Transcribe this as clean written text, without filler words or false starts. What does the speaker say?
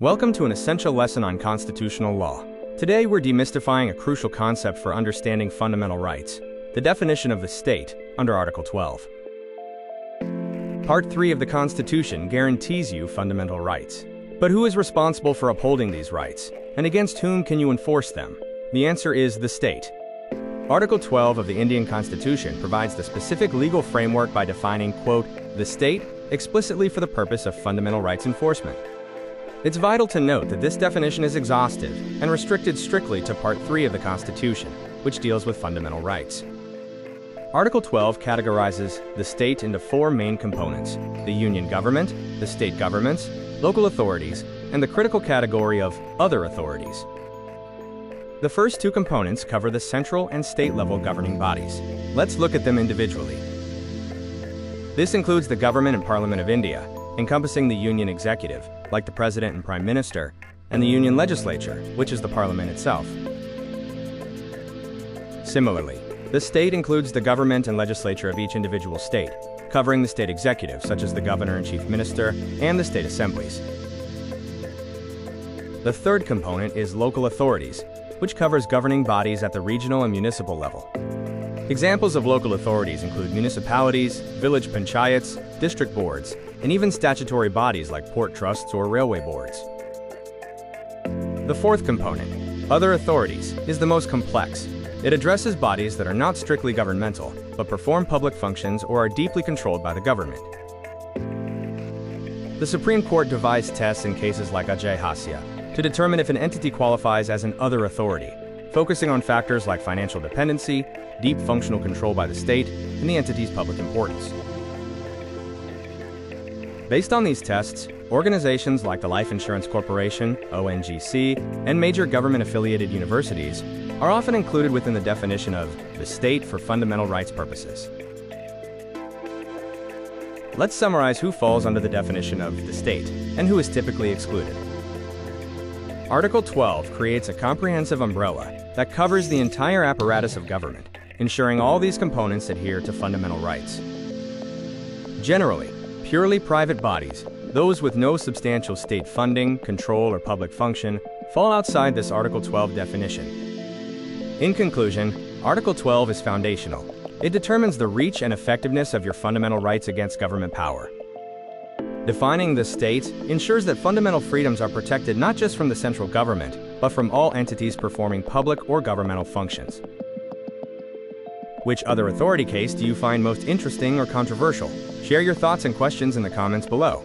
Welcome to an essential lesson on constitutional law. Today we're demystifying a crucial concept for understanding fundamental rights, the definition of the state under Article 12. Part 3 of the Constitution guarantees you fundamental rights. But who is responsible for upholding these rights, and against whom can you enforce them? The answer is the state. Article 12 of the Indian Constitution provides the specific legal framework by defining, quote, the state explicitly for the purpose of fundamental rights enforcement. It's vital to note that this definition is exhaustive and restricted strictly to Part 3 of the Constitution, which deals with fundamental rights. Article 12 categorizes the state into four main components: the union government, the state governments, local authorities, and the critical category of other authorities. The first two components cover the central and state-level governing bodies. Let's look at them individually. This includes the Government and Parliament of India, encompassing the Union Executive, like the President and Prime Minister, and the Union Legislature, which is the Parliament itself. Similarly, the state includes the government and legislature of each individual state, covering the state executive, such as the Governor and Chief Minister, and the state assemblies. The third component is local authorities, which covers governing bodies at the regional and municipal level. Examples of local authorities include municipalities, village panchayats, district boards, and even statutory bodies like port trusts or railway boards. The fourth component, other authorities, is the most complex. It addresses bodies that are not strictly governmental, but perform public functions or are deeply controlled by the government. The Supreme Court devised tests in cases like Ajay Hasia to determine if an entity qualifies as an other authority, focusing on factors like financial dependency, deep functional control by the state, and the entity's public importance. Based on these tests, organizations like the Life Insurance Corporation, ONGC, and major government-affiliated universities are often included within the definition of the state for fundamental rights purposes. Let's summarize who falls under the definition of the state and who is typically excluded. Article 12 creates a comprehensive umbrella that covers the entire apparatus of government, ensuring all these components adhere to fundamental rights. Generally, purely private bodies, those with no substantial state funding, control, or public function, fall outside this Article 12 definition. In conclusion, Article 12 is foundational. It determines the reach and effectiveness of your fundamental rights against government power. Defining the state ensures that fundamental freedoms are protected not just from the central government, but from all entities performing public or governmental functions. Which other authority case do you find most interesting or controversial? Share your thoughts and questions in the comments below.